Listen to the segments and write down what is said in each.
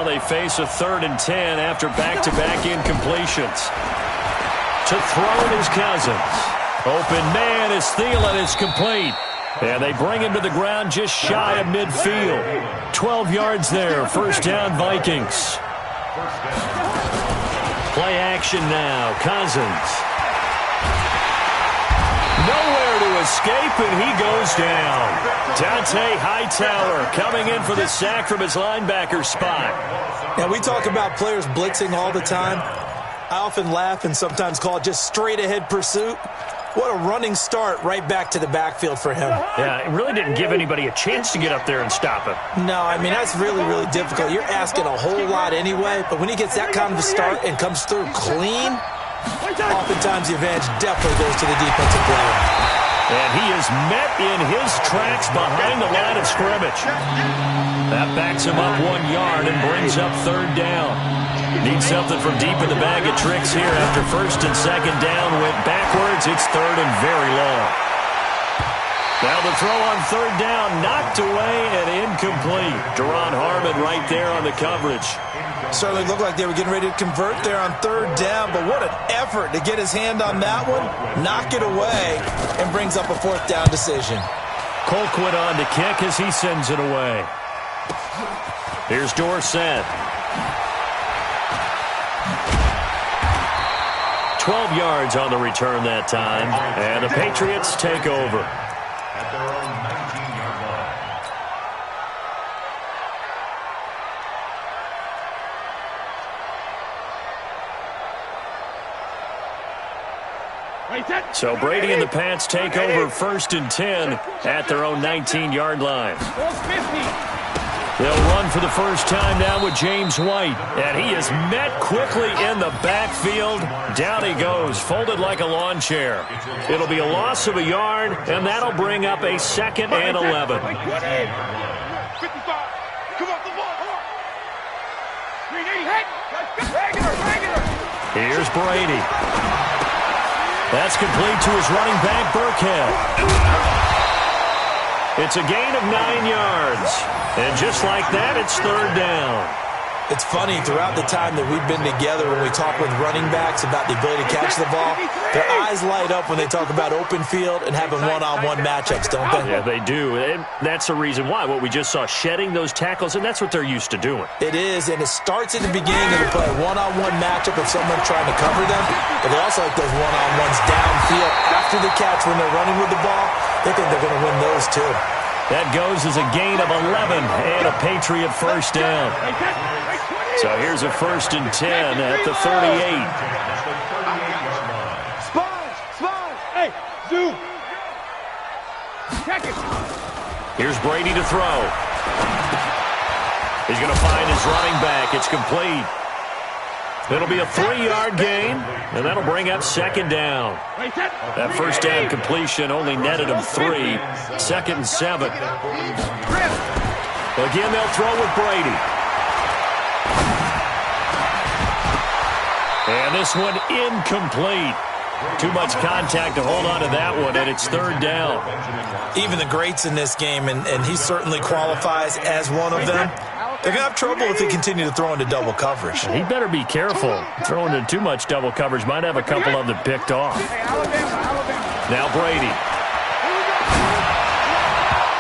They face a 3rd and 10 after back-to-back incompletions. To throw is Cousins. Open man is Thielen. It's complete. And they bring him to the ground just shy of midfield. 12 yards there. First down, Vikings. Play action now. Cousins. Nowhere to escape, and he goes down. Dante Hightower coming in for the sack from his linebacker spot. Now, we talk about players blitzing all the time. I often laugh and sometimes call it just straight-ahead pursuit. What a running start right back to the backfield for him. Yeah, it really didn't give anybody a chance to get up there and stop him. No, I mean, that's really, really difficult. You're asking a whole lot anyway, but when he gets that kind of a start and comes through clean, oftentimes the advantage definitely goes to the defensive player. And he is met in his tracks behind the line of scrimmage. That backs him up 1 yard and brings up 3rd down. Needs something from deep in the bag of tricks here after 1st and 2nd down went backwards. It's 3rd and very long. Now the throw on 3rd down, knocked away and incomplete. Deron Harmon right there on the coverage. Certainly looked like they were getting ready to convert there on 3rd down, but what an effort to get his hand on that one, knock it away, and brings up a 4th down decision. Colquitt on to kick as he sends it away. Here's Dorsett. 12 yards on the return that time, and the Patriots take over. At their own 19-yard line. So Brady and the Pats take over 1st and 10 at their own 19-yard line. They'll run for the first time now with James White. And he is met quickly in the backfield. Down he goes, folded like a lawn chair. It'll be a loss of a yard, and that'll bring up a 2nd and 11. Here's Brady. That's complete to his running back, Burkhead. It's a gain of 9 yards. And just like that, it's 3rd down. It's funny, throughout the time that we've been together, when we talk with running backs about the ability to catch the ball, their eyes light up when they talk about open field and having one-on-one matchups, don't they? Yeah, they do. And that's the reason why. What we just saw, shedding those tackles, and that's what they're used to doing. It is, and it starts at the beginning of the play. One-on-one matchup of someone trying to cover them, but they also like those one-on-ones downfield after the catch when they're running with the ball. They think they're going to win those, too. That goes as a gain of 11 and a Patriot first down. So here's a 1st and 10 at the 38. Hey, zoom. Check it. Here's Brady to throw. He's going to find his running back. It's complete. It'll be a 3-yard gain, and that'll bring up 2nd down. That first down completion only netted him 3. 2nd and 7. Again, they'll throw with Brady. And this one incomplete. Too much contact to hold on to that one, and it's 3rd down. Even the greats in this game, and he certainly qualifies as one of them, they're going to have trouble if they continue to throw into double coverage. He better be careful. Throwing into too much double coverage might have a couple of them picked off. Now Brady.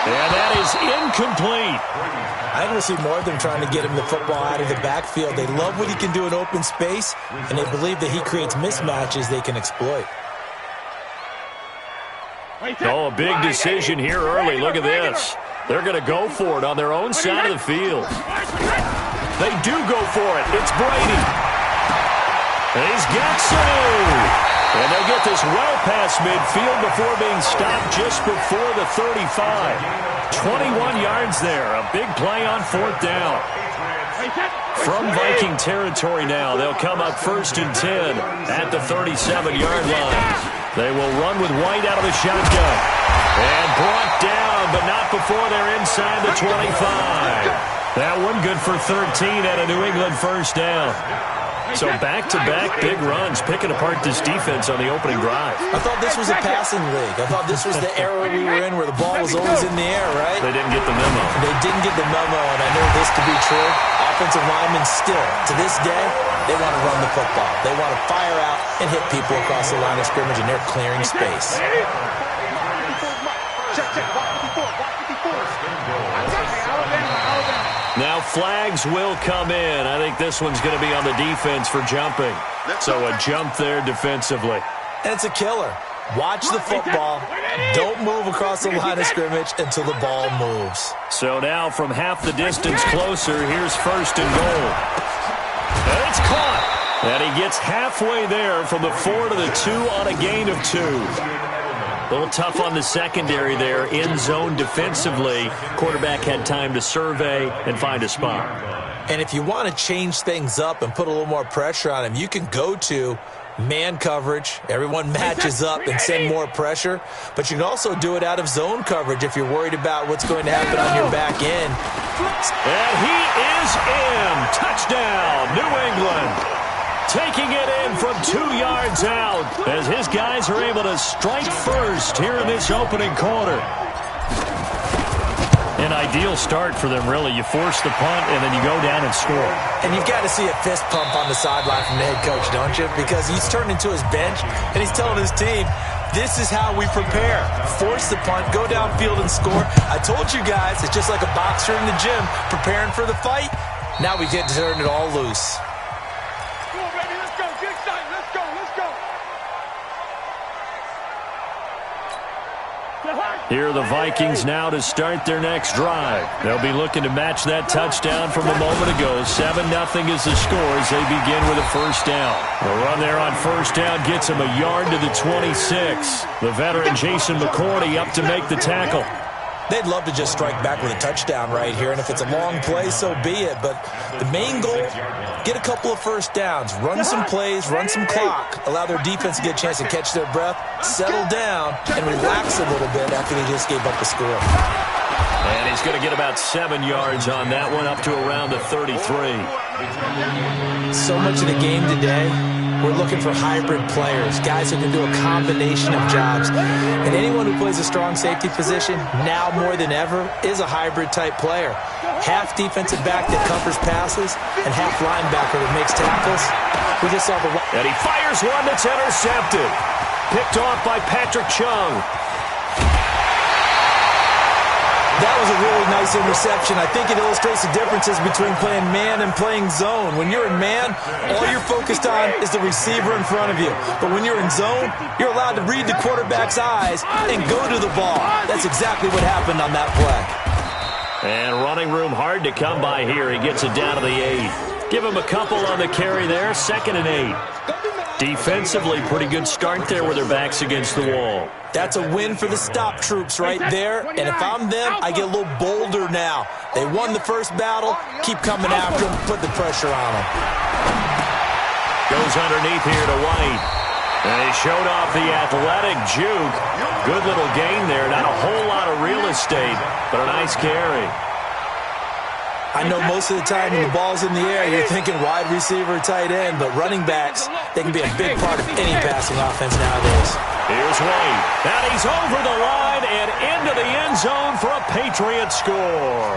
And that is incomplete. I think we'll see more of them trying to get him the football out of the backfield. They love what he can do in open space, and they believe that he creates mismatches they can exploit. Oh, a big decision here early. Look at this. They're going to go for it on their own side of the field. They do go for it. It's Brady. And he's got some. And they'll get this well past midfield before being stopped just before the 35. 21 yards there. A big play on 4th down. From Viking territory now, they'll come up 1st and 10 at the 37-yard line. They will run with White out of the shotgun. And brought down, but not before they're inside the 25. That one good for 13 at a New England first down. So back-to-back big runs, picking apart this defense on the opening drive. I thought this was a passing league. I thought this was the era we were in where the ball was always in the air, right? They didn't get the memo. They didn't get the memo, and I know this to be true. Offensive linemen still, to this day, they want to run the football. They want to fire out and hit people across the line of scrimmage, and they're clearing space. Now flags will come in. I think this one's going to be on the defense for jumping. So a jump there defensively. And it's a killer. Watch the football. Don't move across the line of scrimmage until the ball moves. So now from half the distance closer, here's first and goal. And it's caught. And he gets halfway there from the 4 to the 2 on a gain of 2. A little tough on the secondary there, in zone defensively. Quarterback had time to survey and find a spot. And if you want to change things up and put a little more pressure on him, you can go to man coverage. Everyone matches up and send more pressure. But you can also do it out of zone coverage if you're worried about what's going to happen on your back end. And he is in. Touchdown, New England. Taking it in from 2 yards out as his guys are able to strike first here in this opening quarter. An ideal start for them, really. You force the punt, and then you go down and score. And you've got to see a fist pump on the sideline from the head coach, don't you? Because he's turned into his bench, and he's telling his team, this is how we prepare. Force the punt, go downfield and score. I told you guys, it's just like a boxer in the gym preparing for the fight. Now we get to turn it all loose. Here are the Vikings now to start their next drive. They'll be looking to match that touchdown from a moment ago. 7-0 is the score as they begin with a first down. The run there on first down gets him a yard to the 26. The veteran Jason McCourty up to make the tackle. They'd love to just strike back with a touchdown right here, and if it's a long play, so be it. But the main goal, get a couple of first downs, run some plays, run some clock, allow their defense to get a chance to catch their breath, settle down, and relax a little bit after they just gave up the score. And he's going to get about 7 yards on that one, up to around the 33. So much of the game today, we're looking for hybrid players, guys who can do a combination of jobs. And anyone who plays a strong safety position, now more than ever, is a hybrid-type player. Half defensive back that covers passes, and half linebacker that makes tackles. We just saw the... And he fires one that's intercepted. Picked off by Patrick Chung. That was a really nice interception. I think it illustrates the differences between playing man and playing zone. When you're in man, all you're focused on is the receiver in front of you. But when you're in zone, you're allowed to read the quarterback's eyes and go to the ball. That's exactly what happened on that play. And running room hard to come by here. He gets it down to the 8. Give him a couple on the carry there. 2nd and 8. Defensively, pretty good start there with their backs against the wall. That's a win for the stop troops right there. And if I'm them, I get a little bolder now. They won the first battle. Keep coming after them. Put the pressure on them. Goes underneath here to White. And he showed off the athletic juke. Good little gain there. Not a whole lot of real estate, but a nice carry. I know most of the time when the ball's in the air, you're thinking wide receiver, tight end, but running backs, they can be a big part of any passing offense nowadays. Here's White. And he's over the line and into the end zone for a Patriot score.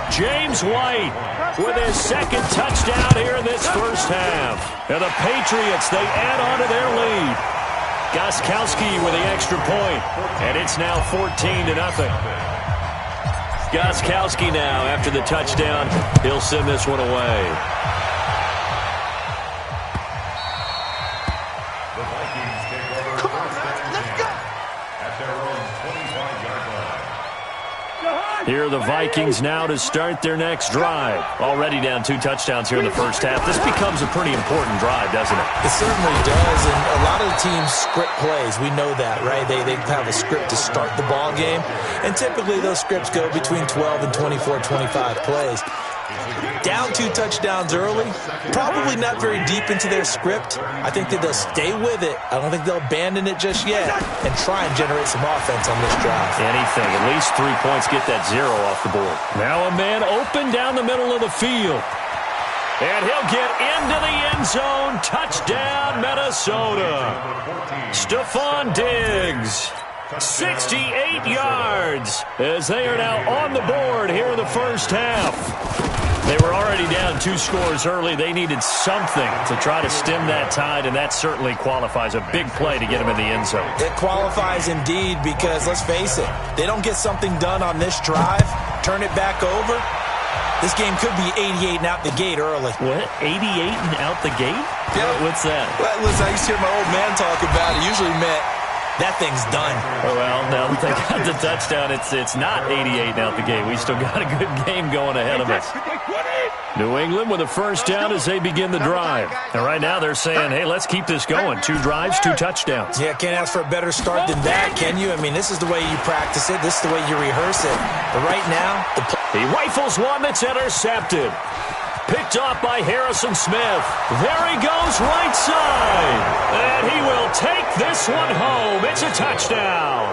James White with his 2nd touchdown here in this first half. And the Patriots, they add on to their lead. Gostkowski with the extra point, and it's now 14-0. Gostkowski now, after the touchdown, he'll send this one away. The Vikings take over let's go. At their own 25-yard line. Here are the Vikings now to start their next drive. Already down 2 touchdowns here in the first half. This becomes a pretty important drive, doesn't it? It certainly does, and a lot of the teams script plays. We know that, right? They have a script to start the ball game, and typically those scripts go between 12 and 24, 25 plays. Down 2 touchdowns early, probably not very deep into their script. I think that they'll stay with it. I don't think they'll abandon it just yet and try and generate some offense on this drive. Anything, at least 3 points, get that 0 off the board. Now a man open down the middle of the field. And he'll get into the end zone. Touchdown, Minnesota. Stephon Diggs, 68 yards, as they are now on the board here in the first half. They were already down 2 scores early. They needed something to try to stem that tide, and that certainly qualifies. A big play to get them in the end zone. It qualifies indeed because, let's face it, they don't get something done on this drive, turn it back over, this game could be 88 and out the gate early. What? 88 and out the gate? Yeah. What's that? Well, listen, I used to hear my old man talk about it. Usually meant that thing's done. Oh, well, now that they got the touchdown, it's not 88 and out the gate. We still got a good game going ahead of us. New England with a first down as they begin the drive. And right now they're saying, hey, let's keep this going. 2 drives, 2 touchdowns. Yeah, can't ask for a better start than that, can you? I mean, this is the way you practice it. This is the way you rehearse it. But right now, he rifles one that's intercepted. Picked off by Harrison Smith. There he goes, right side. And he will take this one home. It's a touchdown.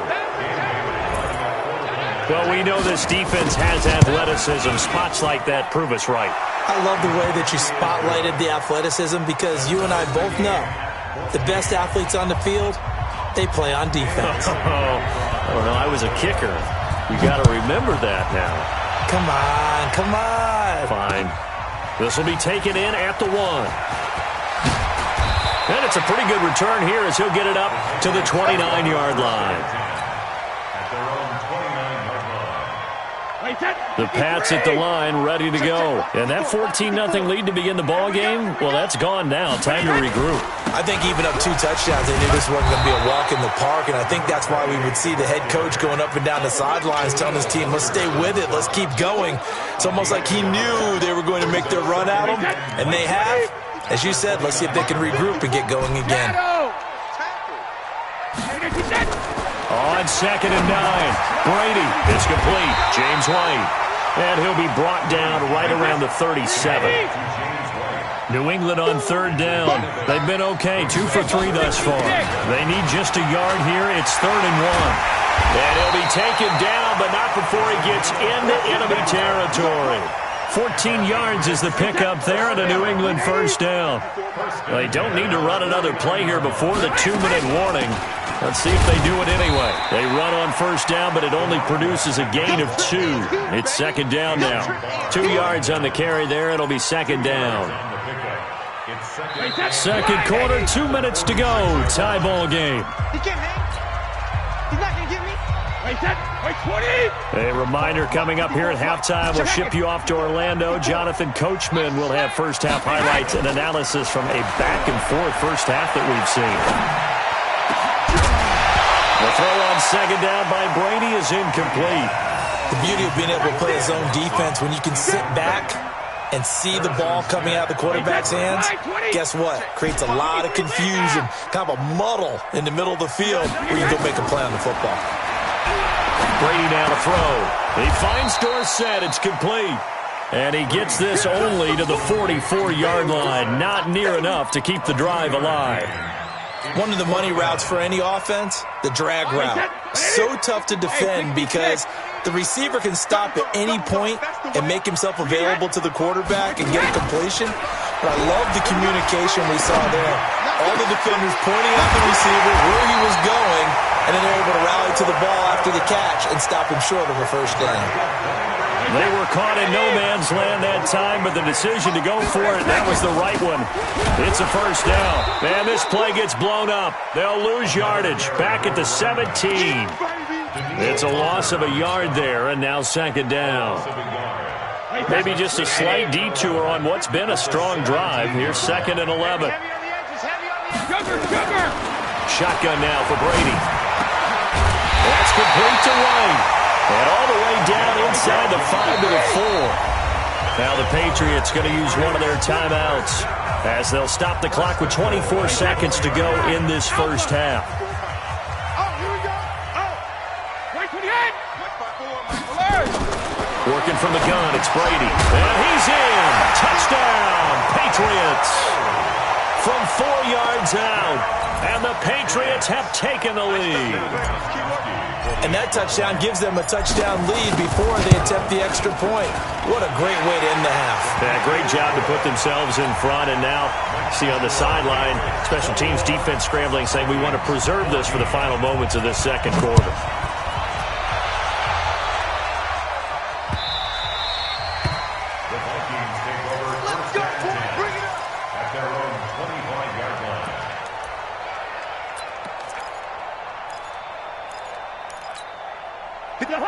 Well, we know this defense has athleticism. Spots like that prove us right. I love the way that you spotlighted the athleticism because you and I both know the best athletes on the field, they play on defense. Oh, no, I was a kicker. You got to remember that now. Come on, come on. Fine. This will be taken in at the 1. And it's a pretty good return here as he'll get it up to the 29-yard line. The Pats at the line, ready to go. And that 14-0 lead to begin the ball game, well, that's gone now. Time to regroup. I think even up 2 touchdowns, they knew this wasn't going to be a walk in the park, and I think that's why we would see the head coach going up and down the sidelines telling his team, let's stay with it, let's keep going. It's almost like he knew they were going to make their run at him, and they have. As you said, let's see if they can regroup and get going again. On 2nd and 9, Brady, it's complete. James White, and he'll be brought down right around the 37. New England on 3rd down. They've been okay, 2 for 3 thus far. They need just a yard here. It's 3rd and 1. And he'll be taken down, but not before he gets into enemy territory. 14 yards is the pickup there and a New England first down. They don't need to run another play here before the 2-minute warning. Let's see if they do it anyway. They run on first down, but it only produces a gain of 2. It's 2nd down now. 2 yards on the carry there. It'll be 2nd down. 2nd quarter, 2 minutes to go. Tie ball game. He can't hang. He's not going to get me. Wait, set. Wait, 20. A reminder coming up here at halftime. We'll ship you off to Orlando. Jonathan Coachman will have first half highlights and analysis from a back-and-forth first half that we've seen. The throw on 2nd down by Brady is incomplete. The beauty of being able to play a zone defense when you can sit back and see the ball coming out of the quarterback's hands, guess what? Creates a lot of confusion, kind of a muddle in the middle of the field where you can go make a play on the football. Brady now to throw. He finds Dorsett. It's complete. And he gets this only to the 44-yard line. Not near enough to keep the drive alive. One of the money routes for any offense, the drag route. So tough to defend because the receiver can stop at any point and make himself available to the quarterback and get a completion. But I love the communication we saw there. All the defenders pointing at the receiver where he was going, and then they're able to rally to the ball after the catch and stop him short of a first down. They were caught in no man's land that time, but the decision to go for it, that was the right one. It's a first down. And this play gets blown up. They'll lose yardage. Back at the 17. It's a loss of a yard there, and now 2nd down. Maybe just a slight detour on what's been a strong drive. Here's 2nd and 11. Shotgun now for Brady. That's complete to White. And all the way down inside the 5 to the 4. Now the Patriots going to use one of their timeouts as they'll stop the clock with 24 seconds to go in this first half. Working from the gun, it's Brady. And he's in. Touchdown, Patriots. from 4 yards out. And the Patriots have taken the lead. And that touchdown gives them a touchdown lead before they attempt the extra point. What a great way to end the half. Yeah, great job to put themselves in front. And now, see on the sideline, special teams defense scrambling, saying we want to preserve this for the final moments of this second quarter.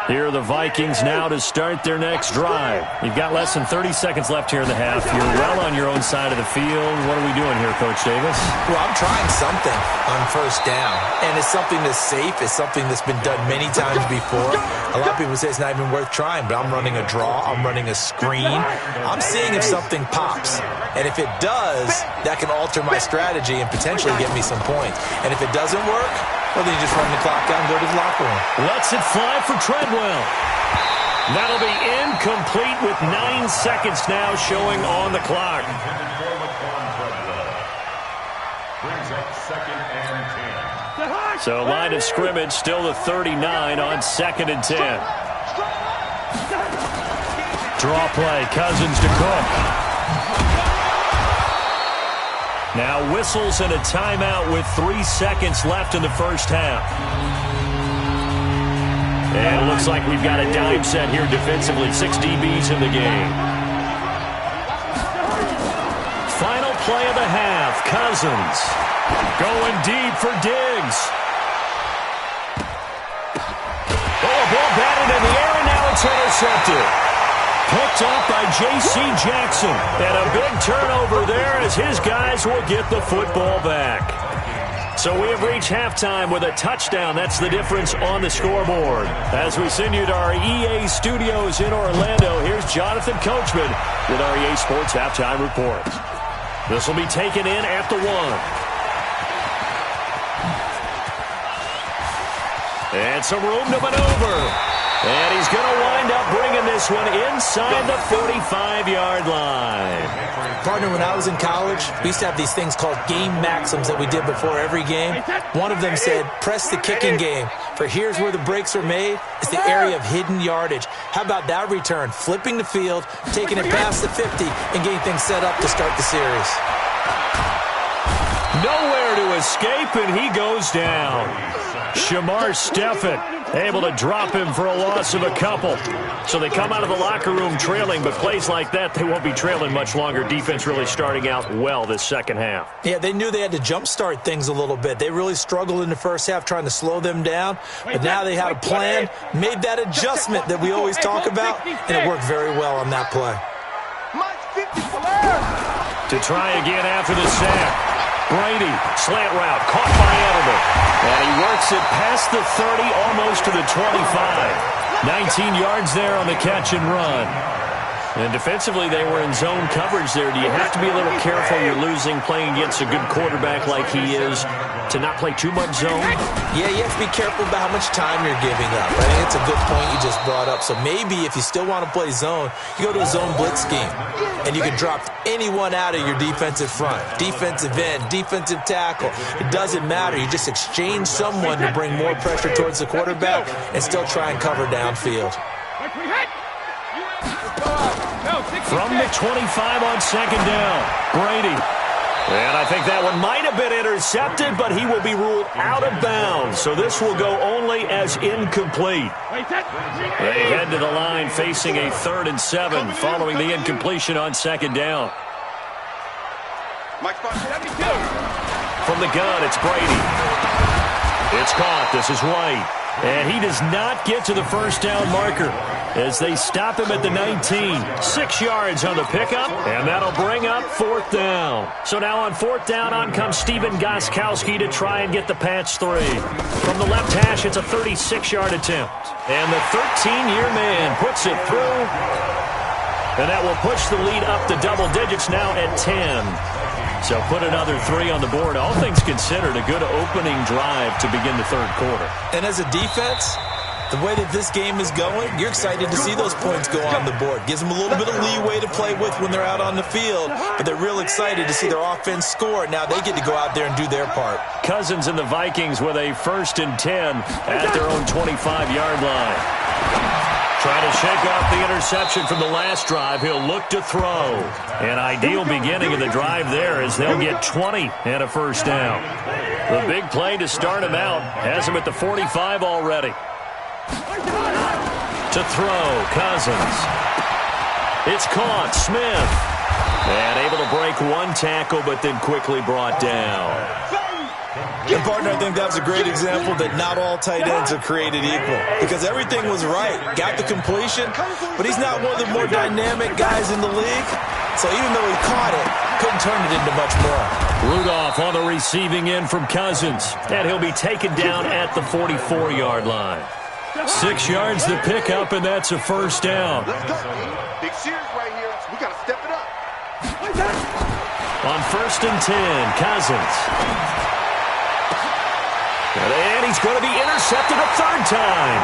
Here are the Vikings now to start their next drive. You've got less than 30 seconds left here in the half. You're well on your own side of the field. What are we doing here, Coach Davis? Well, I'm trying something on first down. And it's something that's safe. It's something that's been done many times before. A lot of people say it's not even worth trying, but I'm running a draw. I'm running a screen. I'm seeing if something pops. And if it does, that can alter my strategy and potentially get me some points. And if it doesn't work, well, then you just run the clock out and go to the locker room. Lets it fly for Treadwell. That'll be incomplete with 9 seconds now showing on the clock. So line of scrimmage still the 39 on 2nd and 10. Draw play, Cousins to Cook. Now whistles and a timeout with 3 seconds left in the first half. And it looks like we've got a dime set here defensively. 6 DBs in the game. Final play of the half. Cousins going deep for Diggs. Oh, a ball batted in the air, and now it's intercepted. Picked up by J.C. Jackson. And a big turnover there as his guys will get the football back. So we have reached halftime with a touchdown. That's the difference on the scoreboard. As we send you to our EA studios in Orlando, here's Jonathan Coachman with our EA Sports Halftime Report. This will be taken in at the 1. And some room to maneuver. And he's going to wind up bringing this one inside the 45-yard line. Partner, when I was in college, we used to have these things called game maxims that we did before every game. One of them said, press the kicking game, for here's where the breaks are made. It's the area of hidden yardage. How about that return? Flipping the field, taking it past the 50, and getting things set up to start the series. Nowhere to escape, and he goes down. Shamar Stephen able to drop him for a loss of a couple. So they come out of the locker room trailing, but plays like that, they won't be trailing much longer. Defense really starting out well this second half. Yeah, they knew they had to jumpstart things a little bit. They really struggled in the first half trying to slow them down, but now they had a plan, made that adjustment that we always talk about, and it worked very well on that play. To try again after the sack. Brady, slant route, caught by Edelman. And he works it past the 30, almost to the 25. 19 yards there on the catch and run. And defensively, they were in zone coverage there. Do you have to be a little careful? You're losing, playing against a good quarterback like he is, to not play too much zone? Yeah, you have to be careful about how much time you're giving up. I think it's a good point you just brought up. So maybe if you still want to play zone, you go to a zone blitz scheme. And you can drop anyone out of your defensive front. Defensive end, defensive tackle. It doesn't matter. You just exchange someone to bring more pressure towards the quarterback and still try and cover downfield. From the 25 on second down, Brady. And I think that one might have been intercepted, but he will be ruled out of bounds. So this will go only as incomplete. They head to the line facing a 3rd and 7 following the incompletion on second down. From the gun, it's Brady. It's caught. This is White. And he does not get to the first down marker as they stop him at the 19. 6 yards on the pickup, and that'll bring up 4th down. So now on 4th down, on comes Steven Gostkowski to try and get the patch 3. From the left hash, it's a 36-yard attempt. And the 13-year man puts it through, and that will push the lead up to double digits now at 10. So put another 3 on the board. All things considered, a good opening drive to begin the third quarter. And as a defense, The way that this game is going, you're excited to see those points go on the board. Gives them a little bit of leeway to play with when they're out on the field, but they're real excited to see their offense score. Now they get to go out there and do their part. Cousins and the Vikings with a 1st and 10 at their own 25-yard line. Trying to shake off the interception from the last drive. He'll look to throw. An ideal beginning of the drive there as they'll get 20 and a 1st down. The big play to start him out has him at the 45 already. To throw, Cousins. It's caught, Smith. And able to break one tackle, but then quickly brought down. And, partner, I think that was a great example that not all tight ends are created equal. Because everything was right. Got the completion, but he's not one of the more dynamic guys in the league. So even though he caught it, couldn't turn it into much more. Rudolph on the receiving end from Cousins. And he'll be taken down at the 44-yard line. 6 yards to pick up, and that's a 1st down. Let's go. Big series right here. We got to step it up. On 1st and 10, Cousins. And he's going to be intercepted a 3rd time.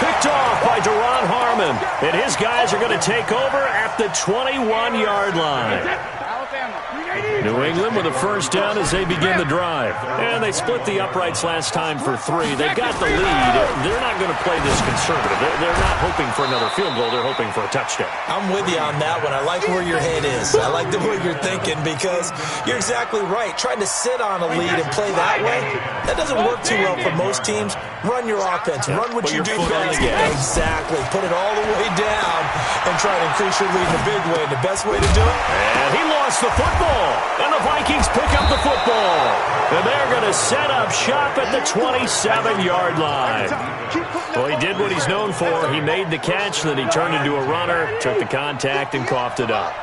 Picked off by Deron Harmon. And his guys are going to take over at the 21-yard line. New England with a 1st down as they begin the drive. And they split the uprights last time for 3. They've got the lead. They're not going to play this conservative. They're not hoping for another field goal. They're hoping for a touchdown. I'm with you on that one. I like where your head is. I like the way you're thinking because you're exactly right. Trying to sit on a lead and play that way, that doesn't work too well for most teams. Run your offense. Run what you do best. Exactly. Put it all the way down and try to increase your lead in a big way. The best way to do it. And he lost the football. And the Vikings pick up the football. And they're going to set up shop at the 27-yard line. Well, he did what he's known for. He made the catch, then he turned into a runner, took the contact, and coughed it up.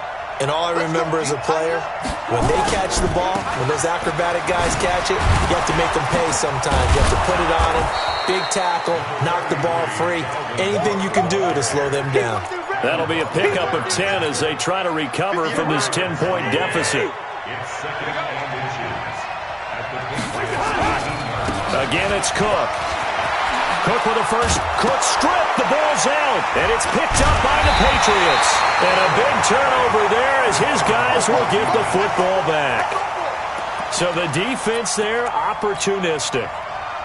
And all I remember as a player, when they catch the ball, when those acrobatic guys catch it, you have to make them pay sometimes. You have to put it on them, big tackle, knock the ball free, anything you can do to slow them down. That'll be a pickup of 10 as they try to recover from this 10-point deficit. Again, it's Cook. Cook with a first. Cook stripped. The ball's out. And it's picked up by the Patriots. And a big turnover there as his guys will get the football back. So the defense there, opportunistic.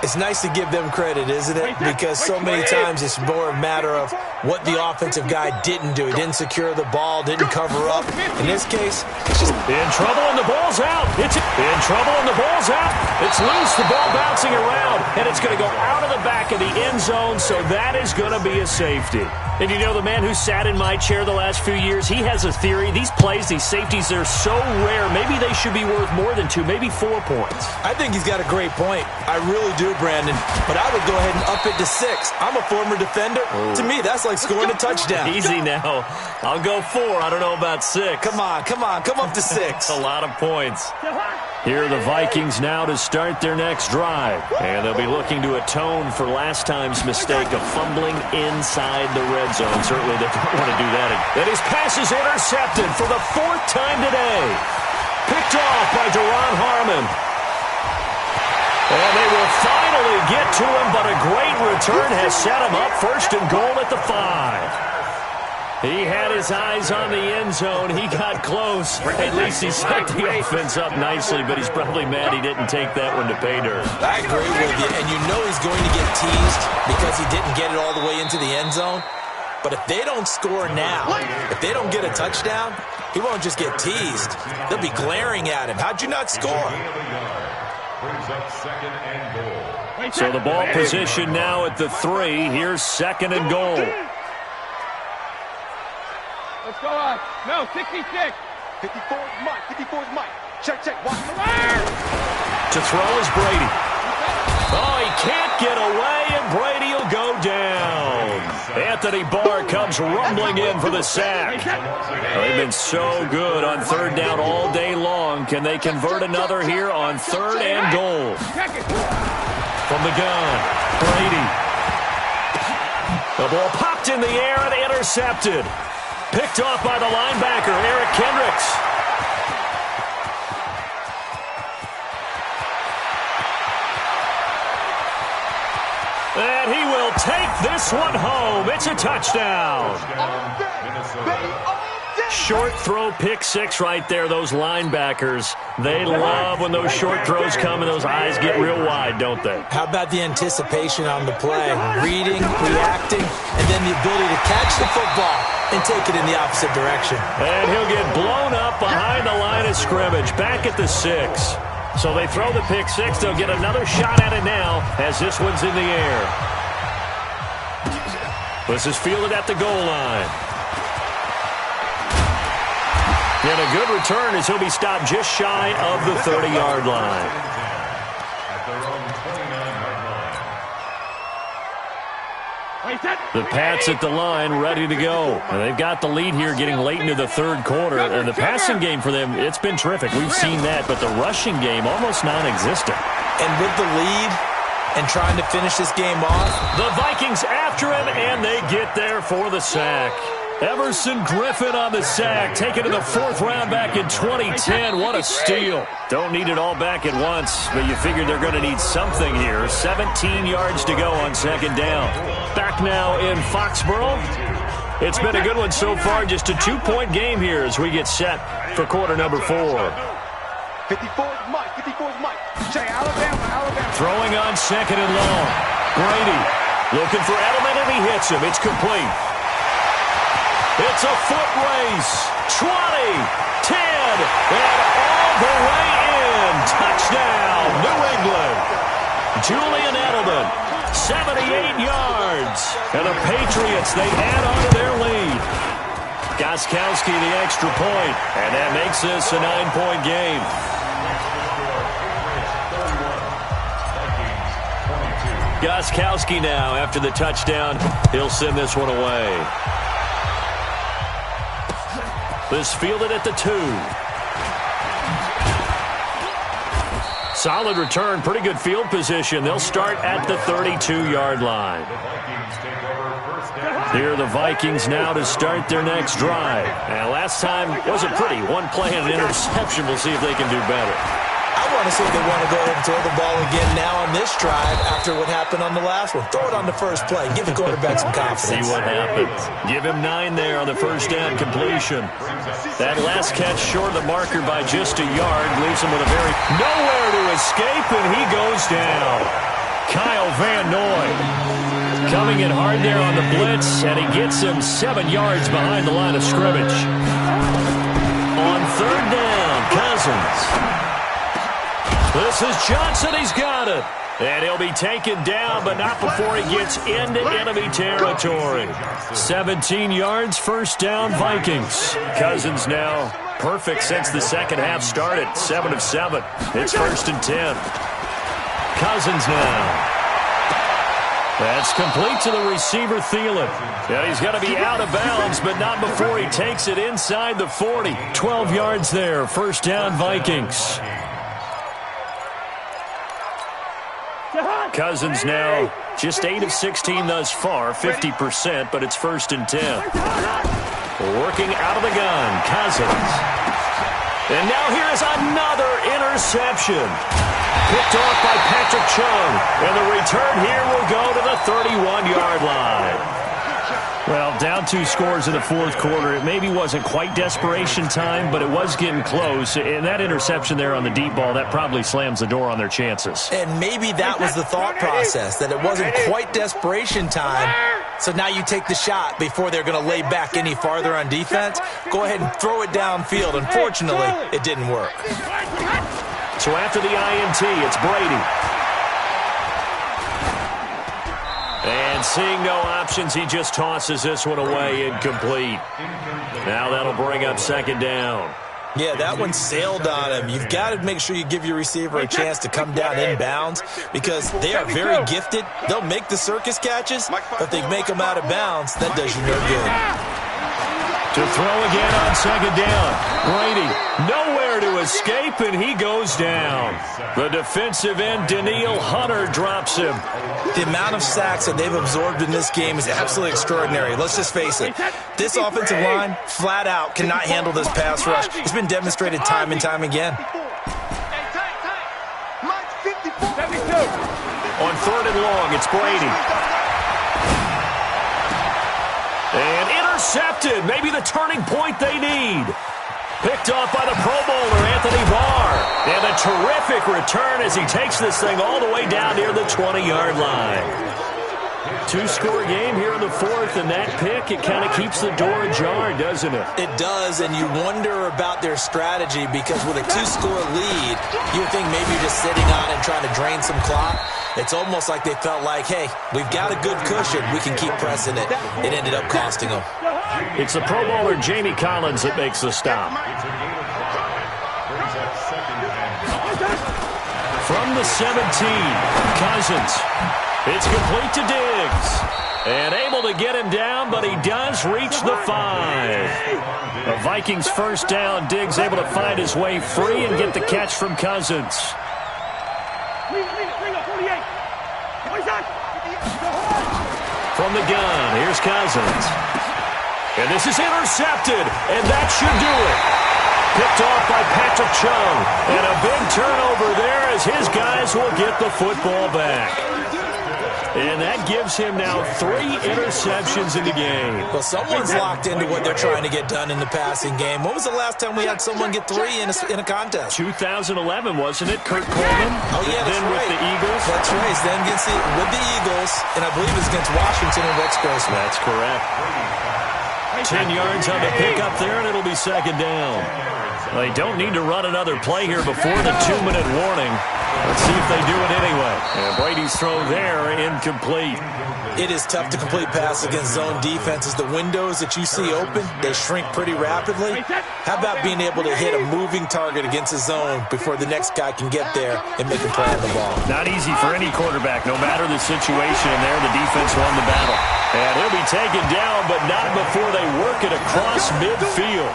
It's nice to give them credit, isn't it? Because so many times it's more a matter of what the offensive guy didn't do. He didn't secure the ball, didn't cover up. In this case, it's just in trouble and the ball's out. It's in trouble and the ball's out. It's loose. The ball bouncing around, and it's going to go out of the back of the end zone, so that is going to be a safety. And you know, the man who sat in my chair the last few years, he has a theory. These plays, these safeties, they're so rare. Maybe they should be worth more than 2, maybe 4 points. I think he's got a great point. I really do, Brandon. But I would go ahead and up it to 6. I'm a former defender. To me, that's like scoring a touchdown. Easy now. I'll go 4. I don't know about 6. Come on. Come up to 6. A lot of points. Here are the Vikings now to start their next drive. And they'll be looking to atone for last time's mistake of fumbling inside the red zone. Certainly they don't want to do that again. And his pass is intercepted for the 4th time today. Picked off by Deron Harmon. And they will finally get to him, but a great return has set him up 1st and goal at the 5. He had his eyes on the end zone. He got close. At least he set the offense up nicely, but he's probably mad he didn't take that one to pay dirt. I agree with you, and you know he's going to get teased because he didn't get it all the way into the end zone. But if they don't score now, if they don't get a touchdown, he won't just get teased. They'll be glaring at him. How'd you not score? So the ball position now at the 3. Here's 2nd and goal. Let's go on. No, 66. 54 is Mike. 54 is Mike. Check. Watch the line. To throw is Brady. Oh, he can't get away, and Brady will go down. Anthony Barr comes rumbling in for the sack. They've been so good on 3rd down all day long. Can they convert another here on 3rd and goal? From the gun, Brady. The ball popped in the air and intercepted. Picked off by the linebacker, Eric Kendricks. And he will take this one home. It's a touchdown. Short throw, pick six right there. Those linebackers, they love when those short throws come and those eyes get real wide, don't they? How about the anticipation on the play? Reading, reacting, and then the ability to catch the football and take it in the opposite direction. And he'll get blown up behind the line of scrimmage, back at the 6. So they throw the pick six. They'll get another shot at it now as this one's in the air. This is fielded at the goal line. And a good return as he'll be stopped just shy of the 30-yard line. The Pats at the line, ready to go. And they've got the lead here getting late into the third quarter. And the passing game for them, it's been terrific. We've seen that, but the rushing game almost non-existent. And with the lead and trying to finish this game off, the Vikings after him, and they get there for the sack. Everson Griffin on the sack, taken to the 4th round back in 2010. What a steal. Don't need it all back at once, but you figure they're going to need something here. 17 yards to go on second down. Back now in Foxborough. It's been a good one so far, just a 2-point game here as we get set for quarter number 4. 54's Mike, 54's Mike. Say Alabama. Throwing on second and long. Brady looking for Edelman, and he hits him. It's complete. It's a foot race. 20, 10, and all the way in. Touchdown, New England. Julian Edelman, 78 yards. And the Patriots, they add on to their lead. Gostkowski the extra point, and that makes this a 9-point game. Gostkowski now, after the touchdown, he'll send this one away. This fielded at the 2. Solid return, pretty good field position. They'll start at the 32-yard line. Here are the Vikings now to start their next drive. And last time wasn't pretty. One play and an interception. We'll see if they can do better. I want to see if they want to go ahead and throw the ball again now on this drive after what happened on the last one. Throw it on the first play. Give the quarterback some confidence. See what happens. Give him 9 there on the first down completion. That last catch short of the marker by just a yard leaves him with a very nowhere to escape, and he goes down. Kyle Van Noy coming in hard there on the blitz, and he gets him 7 yards behind the line of scrimmage. On third down, Cousins. This is Johnson. He's got it. And he'll be taken down, but not before he gets into enemy territory. 17 yards, first down, Vikings. Cousins now perfect since the second half started. 7 of 7. It's first and 10. Cousins now. That's complete to the receiver, Thielen. Yeah, he's going to be out of bounds, but not before he takes it inside the 40. 12 yards there, first down, Vikings. Cousins now just 8 of 16 thus far, 50%, but it's first and 10. Working out of the gun, Cousins. And now here is another interception. Picked off by Patrick Chung. And the return here will go to the 31-yard line. Well, down 2 scores in the fourth quarter. It maybe wasn't quite desperation time, but it was getting close. And that interception there on the deep ball, that probably slams the door on their chances. And maybe that was the thought process, that it wasn't quite desperation time. So now you take the shot before they're going to lay back any farther on defense. Go ahead and throw it downfield. Unfortunately, it didn't work. So after the INT, it's Brady. And seeing no options, he just tosses this one away, incomplete. Now that'll bring up second down. Yeah, that one sailed on him. You've got to make sure you give your receiver a chance to come down inbounds because they are very gifted. They'll make the circus catches, but if they make them out of bounds, that does you no good. To throw again on second down. Brady nowhere to escape, and he goes down. The defensive end, Daniil Hunter, drops him. The amount of sacks that they've absorbed in this game is absolutely extraordinary. Let's just face it. This offensive line, flat out, cannot handle this pass rush. It's been demonstrated time and time again. On third and long, it's Brady. And intercepted. Maybe the turning point they need. Picked off by the Pro Bowler, Anthony Barr. And a terrific return as he takes this thing all the way down near the 20-yard line. Two-score game here in the fourth, and that pick, it kind of keeps the door ajar, doesn't it? It does, and you wonder about their strategy because with a two-score lead, you think maybe you're just sitting on it and trying to drain some clock. It's almost like they felt like, hey, we've got a good cushion. We can keep pressing it. It ended up costing them. It's the Pro Bowler Jamie Collins that makes the stop. From the 17, Cousins. It's complete to Diggs. And able to get him down, but he does reach the 5. The Vikings first down. Diggs able to find his way free and get the catch from Cousins. From the gun, here's Cousins. And this is intercepted, and that should do it. Picked off by Patrick Chung. And a big turnover there as his guys will get the football back. And that gives him now 3 interceptions in the game. Well, someone's locked into what they're trying to get done in the passing game. When was the last time we had someone get 3 in a contest? 2011, wasn't it? Kurt Coleman? Oh, yeah, that's then right. with the Eagles? That's right. Then with the Eagles, and I believe it was against Washington and Rex Grossman. That's correct. 10 yards on the pickup there, and it'll be second down. They don't need to run another play here before the 2-minute warning. Let's see if they do it anyway. And Brady's throw there, incomplete. It is tough to complete passes against zone defenses. The windows that you see open, they shrink pretty rapidly. How about being able to hit a moving target against a zone before the next guy can get there and make a play on the ball? Not easy for any quarterback, no matter the situation. And there, the defense won the battle. And he'll be taken down, but not before they work it across midfield.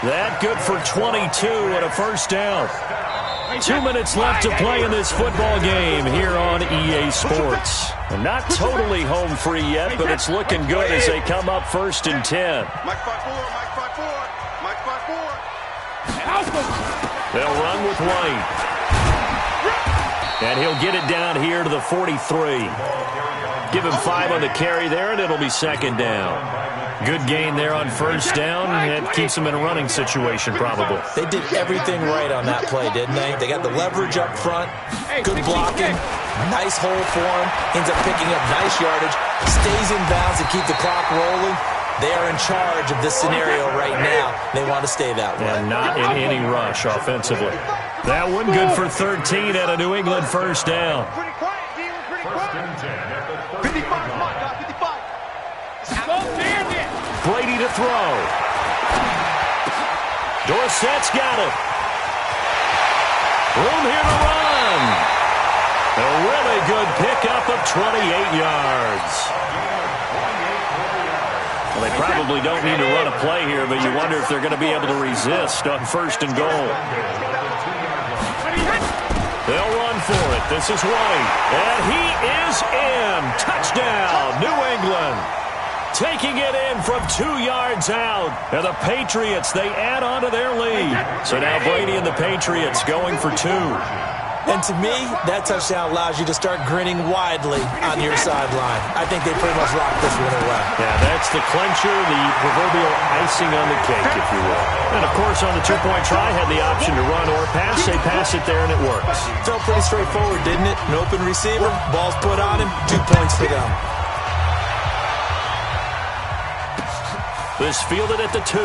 That good for 22 and a first down. 2 minutes left to play in this football game here on EA Sports. And not totally home free yet, but it's looking good as they come up 1st and 10. They'll run with White. And he'll get it down here to the 43. Give him 5 on the carry there, and it'll be second down. Good gain there on first down. It keeps them in a running situation, probably. They did everything right on that play, didn't they? They got the leverage up front, good blocking, nice hole for him, ends up picking up nice yardage, stays in bounds to keep the clock rolling. They are in charge of this scenario right now. They want to stay that way. And not in any rush offensively. That one good for 13 at a New England first down. Brady to throw. Dorsett's got it. Room here to run. A really good pickup of 28 yards. Well, they probably don't need to run a play here, but you wonder if they're going to be able to resist on 1st and goal. They'll run for it. This is White. And he is in. Touchdown, New England. Taking it in from 2 yards out. And the Patriots, they add on to their lead. So now Brady and the Patriots going for 2. And to me, that touchdown allows you to start grinning widely on your sideline. I think they pretty much locked this one away. Yeah, that's the clincher, the proverbial icing on the cake, if you will. And, of course, on the 2-point try, had the option to run or pass. They pass it there, and it works. Felt pretty straightforward, didn't it? An open receiver, ball's put on him, 2 points for them. This fielded at the 2.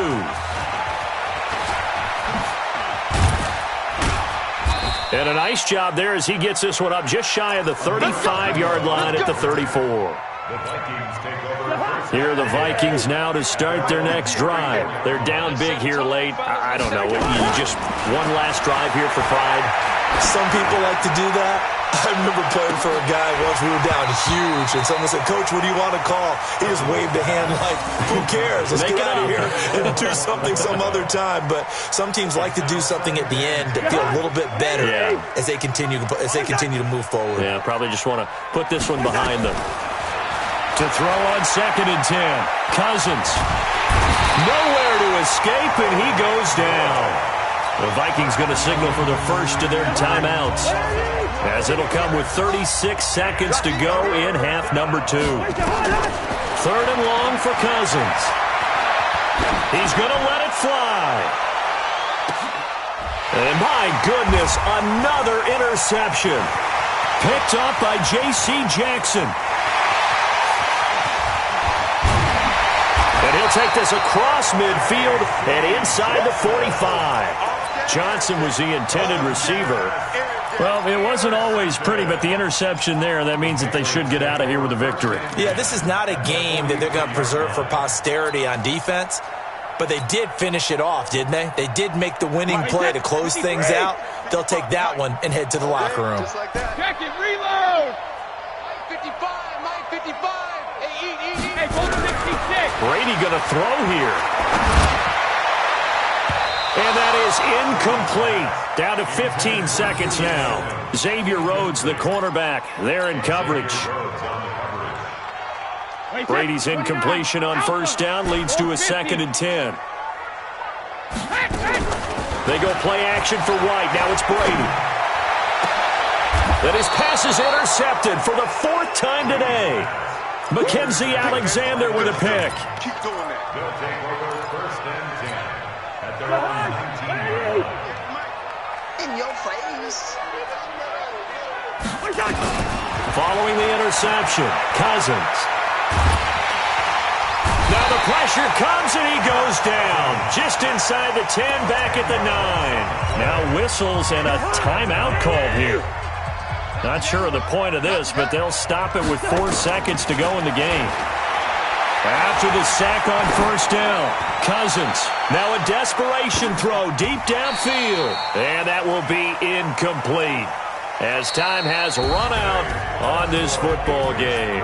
And a nice job there as he gets this one up just shy of the 35-yard line at the 34. Here are the Vikings now to start their next drive. They're down big here late. I don't know. Just one last drive here for pride. Some people like to do that. I remember playing for a guy once. We were down huge, and someone said, "Coach, what do you want to call?" He just waved a hand like, "Who cares? Let's get out of here and do something some other time." But some teams like to do something at the end that feel a little bit better as they continue to move forward. Yeah, probably just want to put this one behind them. To throw on 2nd and 10. Cousins. Nowhere to escape, and he goes down. The Vikings going to signal for the first of their timeouts, as it'll come with 36 seconds to go in half number 2. 3rd and long for Cousins. He's going to let it fly. And my goodness, another interception. Picked up by J.C. Jackson. And he'll take this across midfield and inside the 45. Johnson was the intended receiver. Well, it wasn't always pretty, but the interception there, that means that they should get out of here with a victory. Yeah, this is not a game that they're going to preserve for posterity on defense, but they did finish it off, didn't they? They did make the winning play to close things out. They'll take that one and head to the locker room. Check it, reload! 55, Mike 55. Hey, eat. Hey, go 66. Brady going to throw here. And that is incomplete. Down to 15 seconds now. Xavier Rhodes, the cornerback, there in coverage. Brady's incompletion on 1st down leads to a 2nd and 10. They go play action for White. Now it's Brady. That his pass is intercepted for the 4th time today. Mackenzie Alexander with a pick. Keep doing that. They'll take over 1st and 10. At their own 19. In your face. Following the interception, Cousins. Now the pressure comes and he goes down. Just inside the 10, back at the 9. Now whistles and a timeout called here. Not sure of the point of this, but they'll stop it with 4 seconds to go in the game. After the sack on 1st down, Cousins. Now a desperation throw deep downfield. And that will be incomplete as time has run out on this football game.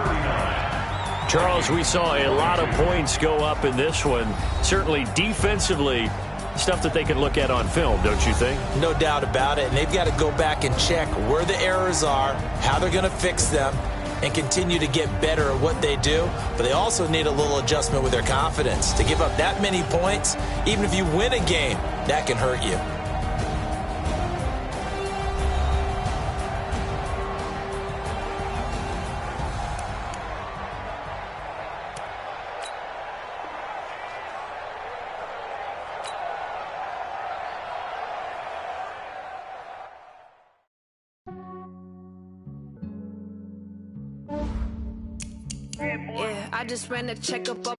Charles, we saw a lot of points go up in this one. Certainly defensively, stuff that they can look at on film, don't you think? No doubt about it. And they've got to go back and check where the errors are, how they're going to fix them, and continue to get better at what they do. But they also need a little adjustment with their confidence. To give up that many points, even if you win a game, that can hurt you. Yeah, I just ran a checkup.